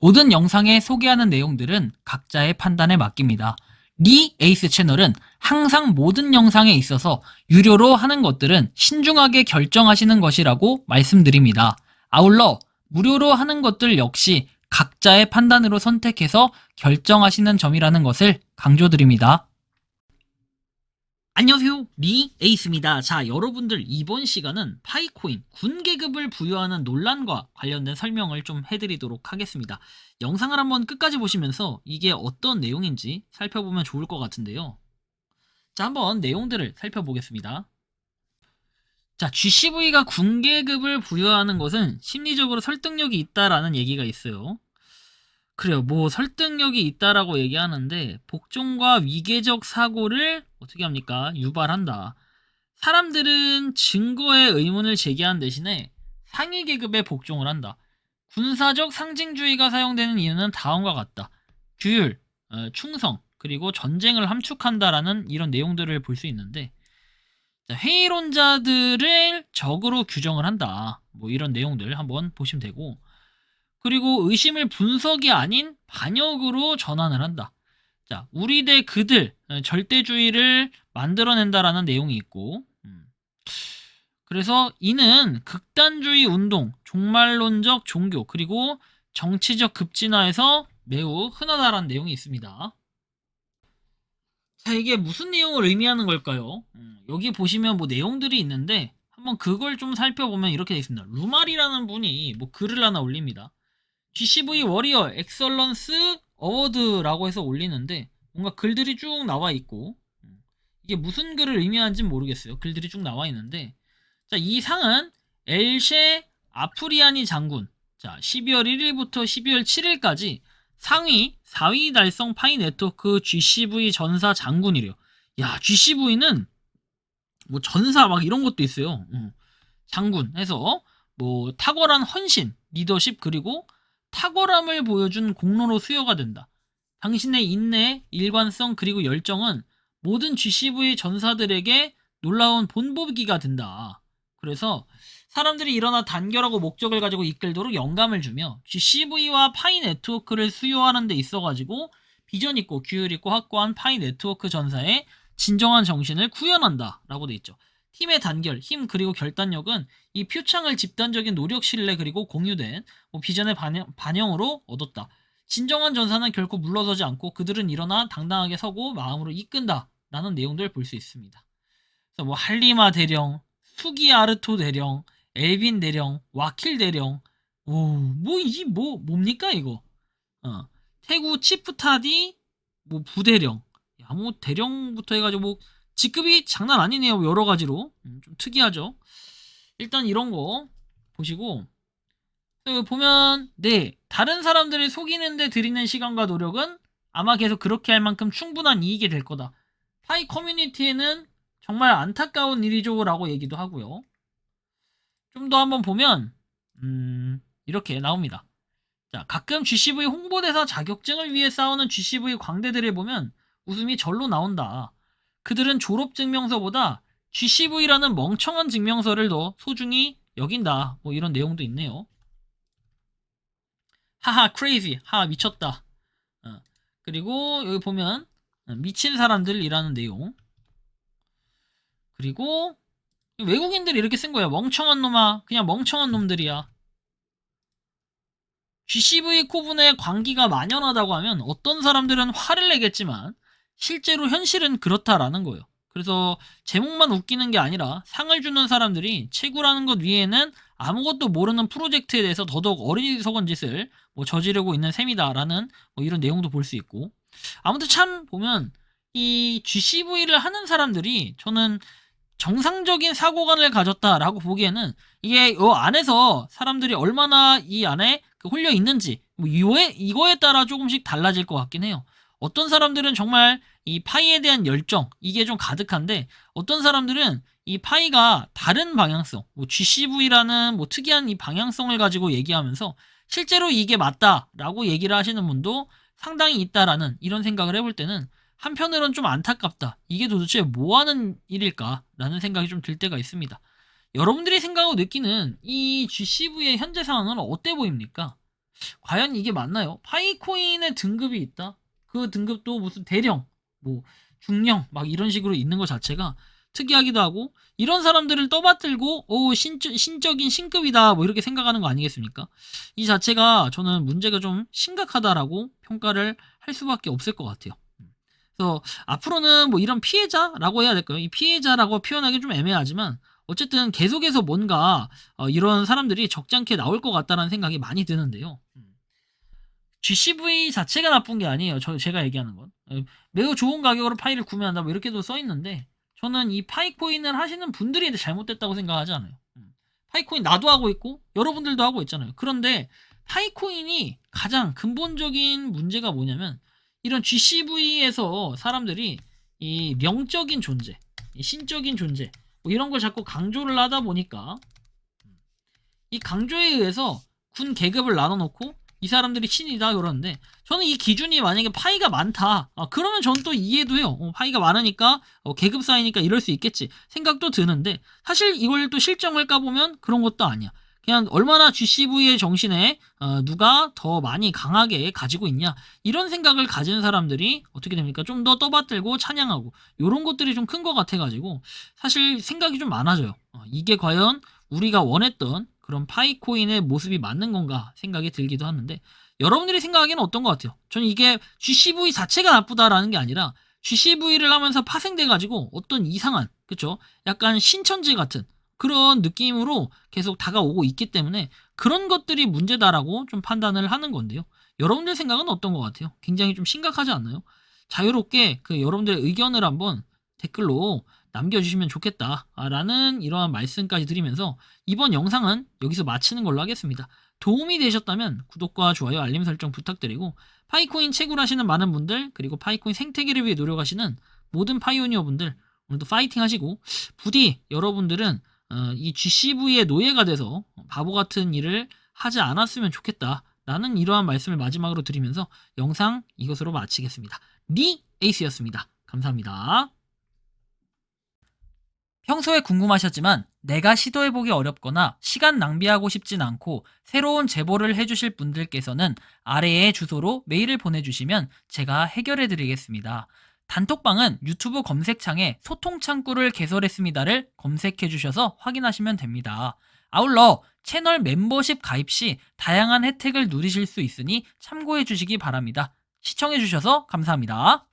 모든 영상에 소개하는 내용들은 각자의 판단에 맡깁니다. 리 에이스 채널은 항상 모든 영상에 있어서 유료로 하는 것들은 신중하게 결정하시는 것이라고 말씀드립니다. 아울러 무료로 하는 것들 역시 각자의 판단으로 선택해서 결정하시는 점이라는 것을 강조드립니다. 안녕하세요, 리 에이스입니다. 자, 여러분들 이번 시간은 파이코인 군계급을 부여하는 논란과 관련된 설명을 좀 해드리도록 하겠습니다. 영상을 한번 끝까지 보시면서 이게 어떤 내용인지 살펴보면 좋을 것 같은데요. 자, 한번 내용들을 살펴보겠습니다. 자, GCV가 군계급을 부여하는 것은 심리적으로 설득력이 있다라는 얘기가 있어요. 그래요. 뭐 설득력이 있다라고 얘기하는데 복종과 위계적 사고를 어떻게 합니까? 유발한다. 사람들은 증거에 의문을 제기한 대신에 상위 계급에 복종을 한다. 군사적 상징주의가 사용되는 이유는 다음과 같다. 규율, 충성, 그리고 전쟁을 함축한다라는 이런 내용들을 볼 수 있는데, 회의론자들을 적으로 규정을 한다. 뭐 이런 내용들 한번 보시면 되고, 그리고 의심을 분석이 아닌 반역으로 전환을 한다. 자, 우리 대 그들, 절대주의를 만들어낸다라는 내용이 있고, 그래서 이는 극단주의 운동, 종말론적 종교, 그리고 정치적 급진화에서 매우 흔하다라는 내용이 있습니다. 자, 이게 무슨 내용을 의미하는 걸까요? 여기 보시면 뭐 내용들이 있는데 한번 그걸 좀 살펴보면 이렇게 되어 있습니다. 루말이라는 분이 뭐 글을 하나 올립니다. GCV 워리어 엑설런스 어워드라고 해서 올리는데 뭔가 글들이 쭉 나와 있고, 이게 무슨 글을 의미하는지는 모르겠어요. 글들이 쭉 나와 있는데, 자, 이 상은 엘셰 아프리아니 장군, 자, 12월 1일부터 12월 7일까지 상위 4위 달성 파이 네트워크 GCV 전사 장군이래요. 야, GCV는 뭐 전사 막 이런 것도 있어요. 장군 해서 뭐 탁월한 헌신, 리더십, 그리고 탁월함을 보여준 공로로 수여가 된다. 당신의 인내, 일관성, 그리고 열정은 모든 GCV 전사들에게 놀라운 본보기가 된다. 그래서 사람들이 일어나 단결하고 목적을 가지고 이끌도록 영감을 주며 GCV와 파이 네트워크를 수요하는 데 있어가지고 비전 있고 규율 있고 확고한 파이 네트워크 전사의 진정한 정신을 구현한다 라고 돼 있죠. 팀의 단결, 힘, 그리고 결단력은 이 표창을 집단적인 노력, 신뢰, 그리고 공유된 비전의 반영으로 얻었다. 진정한 전사는 결코 물러서지 않고 그들은 일어나 당당하게 서고 마음으로 이끈다 라는 내용들을 볼 수 있습니다. 그래서 뭐 할리마 대령, 수기 아르토 대령, 엘빈 대령, 와킬 대령, 뭡니까 이거? 태구 치프타디, 뭐 부대령, 야, 뭐 대령부터 해가지고 뭐 직급이 장난 아니네요. 여러 가지로 좀 특이하죠. 일단 이런 거 보시고 보면 네, 다른 사람들을 속이는데 들이는 시간과 노력은 아마 계속 그렇게 할 만큼 충분한 이익이 될 거다. 파이 커뮤니티에는 정말 안타까운 일이죠 라고 얘기도 하고요. 좀 더 한번 보면 이렇게 나옵니다. 자, 가끔 GCV 홍보대사 자격증을 위해 싸우는 GCV 광대들을 보면 웃음이 절로 나온다. 그들은 졸업증명서보다 GCV라는 멍청한 증명서를 더 소중히 여긴다. 뭐 이런 내용도 있네요. 하하 크레이지, 하하 미쳤다. 그리고 여기 보면 미친 사람들이라는 내용. 그리고 외국인들이 이렇게 쓴 거예요. 멍청한 놈아, 그냥 멍청한 놈들이야. GCV 코분의 광기가 만연하다고 하면 어떤 사람들은 화를 내겠지만 실제로 현실은 그렇다라는 거예요. 그래서 제목만 웃기는 게 아니라 상을 주는 사람들이 채굴하는 것 위에는 아무것도 모르는 프로젝트에 대해서 더더욱 어리석은 짓을 저지르고 있는 셈이다라는 이런 내용도 볼 수 있고, 아무튼 참 보면 이 GCV를 하는 사람들이 저는 정상적인 사고관을 가졌다라고 보기에는 이게 이 안에서 사람들이 얼마나 이 안에 홀려 있는지 이거에 따라 조금씩 달라질 것 같긴 해요. 어떤 사람들은 정말 이 파이에 대한 열정 이게 좀 가득한데, 어떤 사람들은 이 파이가 다른 방향성, GCV라는 특이한 이 방향성을 가지고 얘기하면서 실제로 이게 맞다라고 얘기를 하시는 분도 상당히 있다라는 이런 생각을 해볼 때는 한편으로는 좀 안타깝다. 이게 도대체 뭐하는 일일까? 라는 생각이 좀 들 때가 있습니다. 여러분들이 생각하고 느끼는 이 GCV의 현재 상황은 어때 보입니까? 과연 이게 맞나요? 파이코인의 등급이 있다. 그 등급도 무슨 대령, 뭐 중령 막 이런 식으로 있는 것 자체가 특이하기도 하고, 이런 사람들을 떠받들고 신적인 신급이다 뭐 이렇게 생각하는 거 아니겠습니까? 이 자체가 저는 문제가 좀 심각하다라고 평가를 할 수밖에 없을 것 같아요. 그래서 앞으로는 뭐 이런 피해자라고 해야 될까요? 이 피해자라고 표현하기 좀 애매하지만 어쨌든 계속해서 뭔가 이런 사람들이 적잖게 나올 것 같다는 생각이 많이 드는데요. GCV 자체가 나쁜 게 아니에요. 제가 얘기하는 건. 매우 좋은 가격으로 파이를 구매한다 뭐 이렇게도 써 있는데, 저는 이 파이코인을 하시는 분들이 잘못됐다고 생각하지 않아요. 파이코인 나도 하고 있고 여러분들도 하고 있잖아요. 그런데 파이코인이 가장 근본적인 문제가 뭐냐면, 이런 GCV에서 사람들이 이 명적인 존재, 이 신적인 존재 뭐 이런 걸 자꾸 강조를 하다 보니까, 이 강조에 의해서 군 계급을 나눠놓고 이 사람들이 신이다 그러는데, 저는 이 기준이 만약에 파이가 많다, 그러면 저는 또 이해도 해요. 파이가 많으니까 계급 쌓이니까 이럴 수 있겠지 생각도 드는데, 사실 이걸 또 실정을 까보면 그런 것도 아니야. 그냥 얼마나 GCV의 정신에 누가 더 많이 강하게 가지고 있냐, 이런 생각을 가진 사람들이 어떻게 됩니까? 좀 더 떠받들고 찬양하고 이런 것들이 좀 큰 것 같아가지고 사실 생각이 좀 많아져요. 이게 과연 우리가 원했던 그런 파이코인의 모습이 맞는 건가 생각이 들기도 하는데, 여러분들이 생각하기에는 어떤 것 같아요? 저는 이게 GCV 자체가 나쁘다라는 게 아니라 GCV를 하면서 파생돼가지고 어떤 이상한, 그쵸? 약간 신천지 같은 그런 느낌으로 계속 다가오고 있기 때문에 그런 것들이 문제다라고 좀 판단을 하는 건데요. 여러분들 생각은 어떤 것 같아요? 굉장히 좀 심각하지 않나요? 자유롭게 그 여러분들의 의견을 한번 댓글로 남겨주시면 좋겠다라는 이러한 말씀까지 드리면서 이번 영상은 여기서 마치는 걸로 하겠습니다. 도움이 되셨다면 구독과 좋아요, 알림 설정 부탁드리고, 파이코인 채굴하시는 많은 분들, 그리고 파이코인 생태계를 위해 노력하시는 모든 파이오니어 분들, 오늘도 파이팅 하시고, 부디 여러분들은 이 GCV의 노예가 돼서 바보 같은 일을 하지 않았으면 좋겠다라는 이러한 말씀을 마지막으로 드리면서 영상 이것으로 마치겠습니다. 니 에이스였습니다. 감사합니다. 평소에 궁금하셨지만 내가 시도해보기 어렵거나 시간 낭비하고 싶진 않고 새로운 제보를 해주실 분들께서는 아래의 주소로 메일을 보내주시면 제가 해결해드리겠습니다. 단톡방은 유튜브 검색창에 소통창구를 개설했습니다를 검색해주셔서 확인하시면 됩니다. 아울러 채널 멤버십 가입 시 다양한 혜택을 누리실 수 있으니 참고해주시기 바랍니다. 시청해주셔서 감사합니다.